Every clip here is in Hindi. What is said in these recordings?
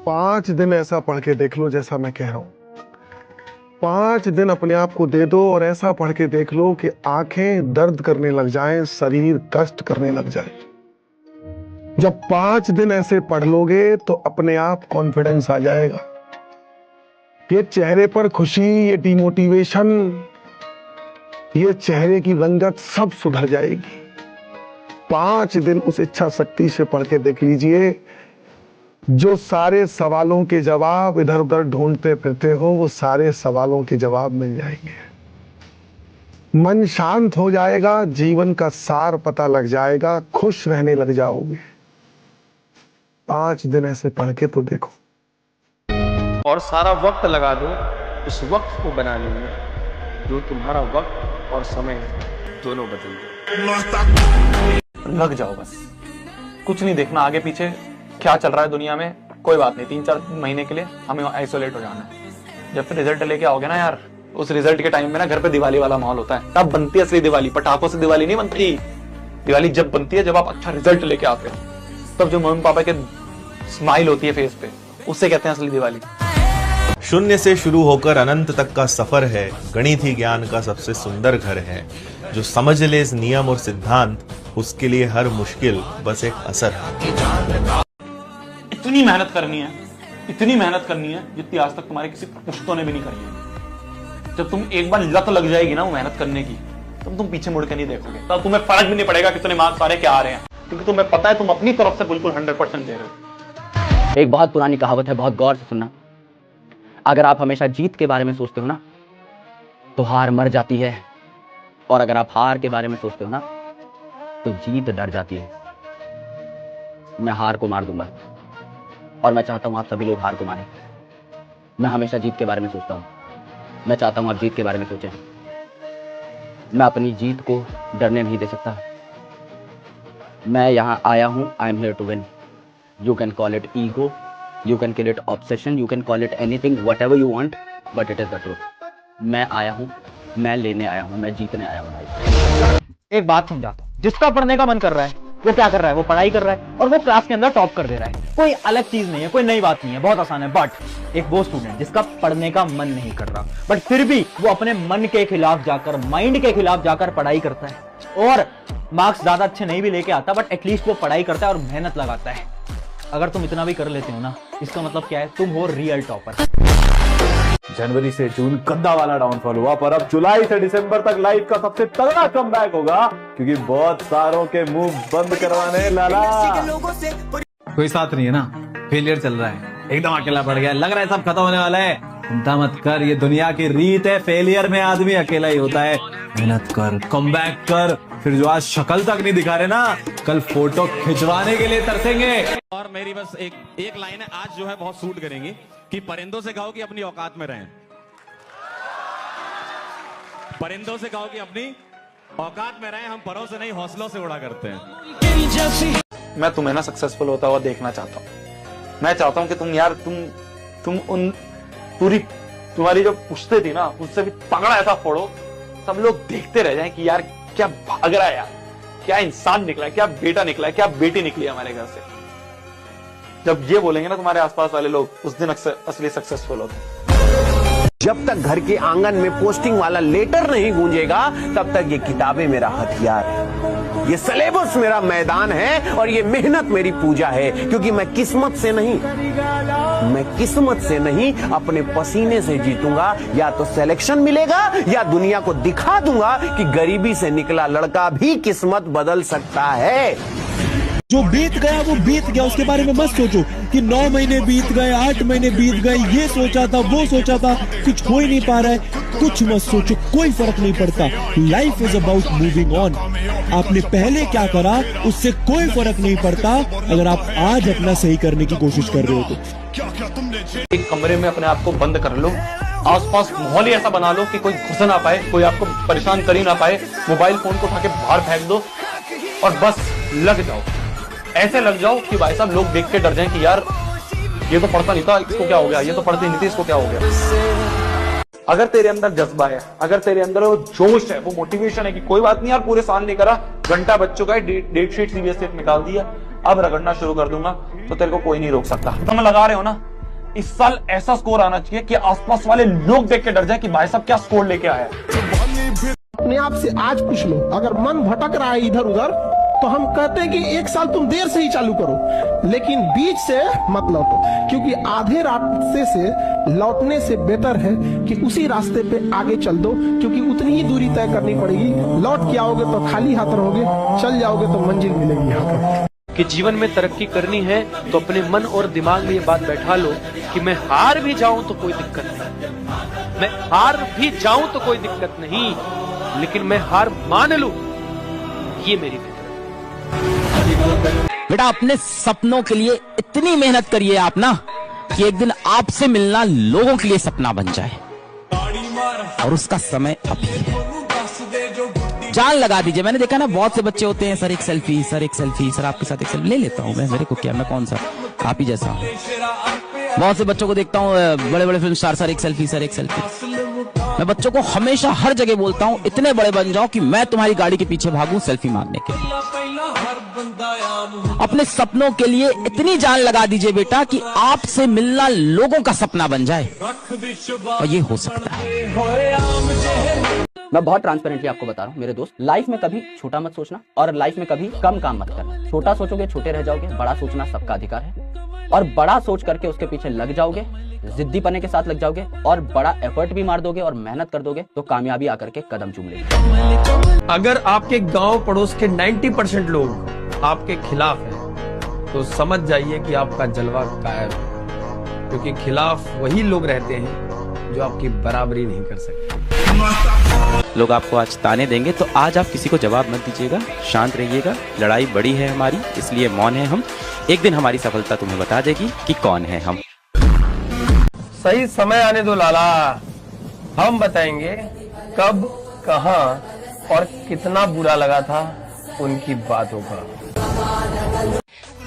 5 दिन ऐसा पढ़ के देख लो जैसा मैं कह रहा हूं। 5 दिन अपने आप को दे दो और ऐसा पढ़ के देख लो कि आंखें दर्द करने लग जाएं, शरीर कष्ट करने लग जाए। जब 5 दिन ऐसे पढ़ लोगे तो अपने आप कॉन्फिडेंस आ जाएगा। ये चेहरे पर खुशी, ये डिमोटिवेशन, ये चेहरे की रंगत सब सुधर जाएगी। 5 दिन उस इच्छा शक्ति से पढ़ के देख लीजिए। जो सारे सवालों के जवाब इधर उधर ढूंढते फिरते हो, वो सारे सवालों के जवाब मिल जाएंगे। मन शांत हो जाएगा, जीवन का सार पता लग जाएगा, खुश रहने लग जाओगे। 5 दिन ऐसे पढ़ के तो देखो। और सारा वक्त लगा दो उस वक्त को बनाने में जो तुम्हारा वक्त और समय दोनों बदल दे। लग जाओ बस, कुछ नहीं देखना आगे पीछे क्या चल रहा है दुनिया में, कोई बात नहीं। 3-4 महीने के लिए हमें आइसोलेट हो जाना है। जब फिर रिजल्ट लेके आओगे ना यार, उस रिजल्ट के टाइम में ना घर पे दिवाली वाला माहौल होता है। तब बनती है असली दिवाली, पटाखों से दिवाली नहीं बनती। दिवाली जब बनती है जब आप अच्छा रिजल्ट लेके आते हो, तब जो मम्मी पापा के स्माइल होती है फेस पे, उससे कहते हैं असली दिवाली। शून्य से शुरू होकर अनंत तक का सफर है, गणित ही ज्ञान का सबसे सुंदर घर है। जो समझ ले इस नियम और सिद्धांत, उसके लिए हर मुश्किल बस एक असर है। इतनी मेहनत करनी है, इतनी मेहनत करनी है जितनी आज तक तुम्हारे किसी पुश्तों ने भी नहीं करी है। जब तुम एक बार लत लग जाएगी ना वो मेहनत करने की, तब तुम पीछे मुड़ के नहीं देखोगे। तब तुम्हें फर्क भी नहीं पड़ेगा कितने मार्क्स आ रहे क्या आ रहे हैं, क्योंकि तुम्हें पता है तुम अपनी तरफ से बिल्कुल 100% दे रहे हो। एक बहुत पुरानी कहावत है, बहुत गौर से सुनना। अगर आप हमेशा जीत के बारे में सोचते हो ना तो हार मर जाती है, और अगर आप हार के बारे में सोचते हो ना तो जीत डर जाती है। मैं हार को मार दूंगा और मैं चाहता हूं आप सभी लोग हार को मारें। मैं हमेशा जीत के बारे में सोचता हूं, मैं चाहता हूं आप जीत के बारे में सोचें। मैं अपनी जीत को डरने नहीं दे सकता। मैं यहां आया हूं, I am here to win. You can call it ego, you can call it obsession, you can call it anything, whatever you want, but it is the truth। मैं आया हूँ, मैं लेने आया हूँ, मैं जीतने आया हूँ। एक बात समझाता हूँ, जिसका पढ़ने का मन कर रहा है वो क्या कर रहा है, वो पढ़ाई कर रहा है और वो क्लास के अंदर टॉप कर दे रहा है। कोई अलग चीज नहीं है, कोई नई बात नहीं है, बहुत आसान है। बट एक वो स्टूडेंट जिसका पढ़ने का मन नहीं कर रहा, बट फिर भी वो अपने मन के खिलाफ जाकर, माइंड के खिलाफ जाकर पढ़ाई करता है और मार्क्स ज्यादा अच्छे नहीं भी लेके आता, बट एटलीस्ट वो पढ़ाई करता है और मेहनत लगाता है। अगर तुम इतना भी कर लेते हो ना, इसका मतलब क्या है, तुम हो रियल टॉपर। जनवरी से जून गंदा वाला डाउनफॉल हुआ, पर अब जुलाई से दिसंबर तक लाइफ का सबसे तगड़ा कमबैक होगा, क्योंकि बहुत सारों के मुंह बंद करवाने लाला। कोई साथ नहीं है ना, फेलियर चल रहा है, एकदम अकेला पड़ गया, लग रहा है सब खत्म होने वाला है। चिंता मत कर, ये दुनिया की रीत है, फेलियर में आदमी अकेला ही होता है। मेहनत कर, कमबैक कर, फिर जो आज शक्ल तक नहीं दिखा रहे ना, कल फोटो खिंचवाने के लिए तरसेंगे। और मेरी बस एक लाइन है, आज जो है बहुत सूट करेंगी, कि परिंदों से कहो कि अपनी औकात में रहें। परिंदों से कहो कि अपनी औकात में रहें, हम परों से नहीं हौसलों से उड़ा करते हैं। मैं तुम्हें ना सक्सेसफुल होता हुआ देखना चाहता हूँ। मैं चाहता हूँ कि तुम यार तुम उन तुम्हारी जो पुश्ते थी ना, उससे भी तगड़ा ऐसा फोड़ो, सब लोग देखते रह जाएं कि यार क्या भाग रहा है, यार क्या इंसान निकला है, क्या बेटा निकला है, क्या बेटी निकली है हमारे घर से। जब ये बोलेंगे ना तुम्हारे आसपास वाले लोग, उस दिन असली सक्सेसफुल होते हैं। जब तक घर के आंगन में पोस्टिंग वाला लेटर नहीं गूंजेगा, तब तक ये किताबें मेरा हथियार है, ये सिलेबस मेरा मैदान है और ये मेहनत मेरी पूजा है। क्योंकि मैं किस्मत से नहीं अपने पसीने से जीतूंगा। या तो सिलेक्शन मिलेगा या दुनिया को दिखा दूंगा कि गरीबी से निकला लड़का भी किस्मत बदल सकता है। जो बीत गया वो बीत गया, उसके बारे में मत सोचो कि 9 महीने बीत गए, 8 महीने बीत गए, ये सोचा था वो सोचा था, कुछ हो ही नहीं पा रहा है। कुछ मत सोचो, कोई फर्क नहीं पड़ता। Life is about moving on. आपने पहले क्या करा उससे कोई फर्क नहीं पड़ता, अगर आप आज अपना सही करने की कोशिश कर रहे हो तो। एक कमरे में अपने आप को बंद कर लो, आसपास माहौल ही ऐसा बना लो कि कोई घुस ना पाए, कोई आपको परेशान कर ही ना पाए। मोबाइल फोन को उठा के बाहर फेंक दो और बस लग जाओ। ऐसे लग जाओ कि भाई साहब लोग देख के डर जाएं कि यार ये तो पढ़ता नहीं था, इसको क्या हो गया, ये तो पढ़ती नहीं थी, इसको क्या हो गया। अगर तेरे अंदर जज्बा है, अगर तेरे अंदर वो जोश है, वो मोटिवेशन है कि कोई बात नहीं यार, पूरे साल नहीं करा, घंटा बच्चों का डेट शीट सीबीएसई निकाल दिया, अब रगड़ना शुरू कर दूंगा तो तेरे को कोई नहीं रोक सकता। तुम लगा रहे हो ना, इस साल ऐसा स्कोर आना चाहिए कि आसपास वाले लोग देख के डर जाए कि भाई साहब क्या स्कोर लेके आया। अपने आप से आज पूछ लो, अगर मन भटक रहा है इधर उधर तो हम कहते हैं कि 1 साल तुम देर से ही चालू करो, लेकिन बीच से मत लौटो, क्योंकि आधे रास्ते से लौटने से बेटर है कि उसी रास्ते पे आगे चल दो, क्योंकि उतनी ही दूरी तय करनी पड़ेगी। लौट के आओगे तो खाली हाथ रहोगे, चल जाओगे तो मंजिल मिलेगी यहाँ पर। कि जीवन में तरक्की करनी है तो अपने मन और दिमाग में ये बात बैठा लो कि मैं हार भी जाऊं तो कोई दिक्कत नहीं, मैं हार भी जाऊं तो कोई दिक्कत नहीं, लेकिन मैं हार मान लूं ये मेरी फितरत। बेटा अपने सपनों के लिए इतनी मेहनत करिए आप ना कि एक दिन आपसे मिलना लोगों के लिए सपना बन जाए, और उसका समय अभी है। जान लगा दीजिए। मैंने देखा ना बहुत से बच्चे होते हैं, सर एक सेल्फी, सर एक सेल्फी, सर आपके साथ एक सेल्फी ले लेता हूँ मैं, मेरे को क्या, मैं कौन सा आप ही जैसा हूँ। बहुत से बच्चों को देखता हूँ, बड़े बड़े फिल्म स्टार, सर एक सेल्फी, सर एक सेल्फी। मैं बच्चों को हमेशा हर जगह बोलता हूँ इतने बड़े बन जाओ कि मैं तुम्हारी गाड़ी के पीछे भागूं सेल्फी मांगने के लिए। अपने सपनों के लिए इतनी जान लगा दीजिए बेटा कि आपसे मिलना लोगों का सपना बन जाए, और ये हो सकता है। मैं बहुत ट्रांसपेरेंटली आपको बता रहा हूँ मेरे दोस्त, लाइफ में कभी छोटा मत सोचना और लाइफ में कभी कम काम मत करना। छोटा सोचोगे छोटे रह जाओगे, बड़ा सोचना सबका अधिकार है, और बड़ा सोच करके उसके पीछे लग जाओगे, जिद्दी पने के साथ लग जाओगे और बड़ा एफर्ट भी मार दोगे और मेहनत कर दोगे तो कामयाबी आकर के कदम चूम लेगी। अगर आपके गांव पड़ोस के 90% लोग आपके खिलाफ हैं तो समझ जाइए कि आपका जलवा गायब है, क्योंकि खिलाफ वही लोग रहते हैं जो आपकी बराबरी नहीं कर सकते। लोग आपको आज ताने देंगे तो आज आप किसी को जवाब मत दीजिएगा, शांत रहिएगा। लड़ाई बड़ी है हमारी, इसलिए मौन है हम। एक दिन हमारी सफलता तुम्हें बता देगी कि कौन है हम। सही समय आने दो लाला, हम बताएंगे कब, कहां और कितना बुरा लगा था उनकी बातों का।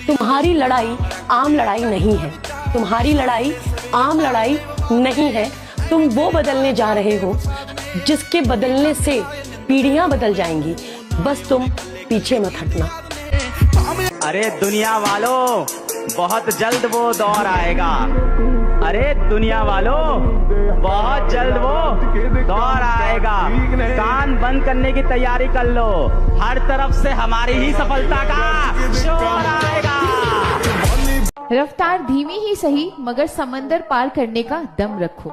तुम्हारी लड़ाई आम लड़ाई नहीं है, तुम्हारी लड़ाई आम लड़ाई नहीं है। तुम वो बदलने जा रहे हो जिसके बदलने से पीढ़ियां बदल जाएंगी, बस तुम पीछे मत हटना। अरे दुनिया वालों, बहुत जल्द वो दौर आएगा। अरे दुनिया वालों, बहुत जल्द वो दौर आएगा। कान बंद करने की तैयारी कर लो, हर तरफ से हमारी ही सफलता का शोर आएगा। रफ्तार धीमी ही सही मगर समंदर पार करने का दम रखो,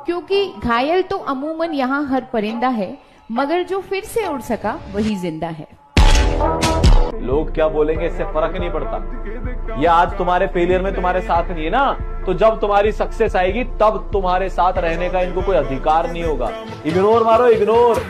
क्योंकि घायल तो अमूमन यहाँ हर परिंदा है, मगर जो फिर से उड़ सका वही जिंदा है। लोग क्या बोलेंगे इससे फर्क नहीं पड़ता। ये आज तुम्हारे फेलियर में तुम्हारे साथ नहीं है ना, तो जब तुम्हारी सक्सेस आएगी तब तुम्हारे साथ रहने का इनको कोई अधिकार नहीं होगा। इग्नोर मारो, इग्नोर।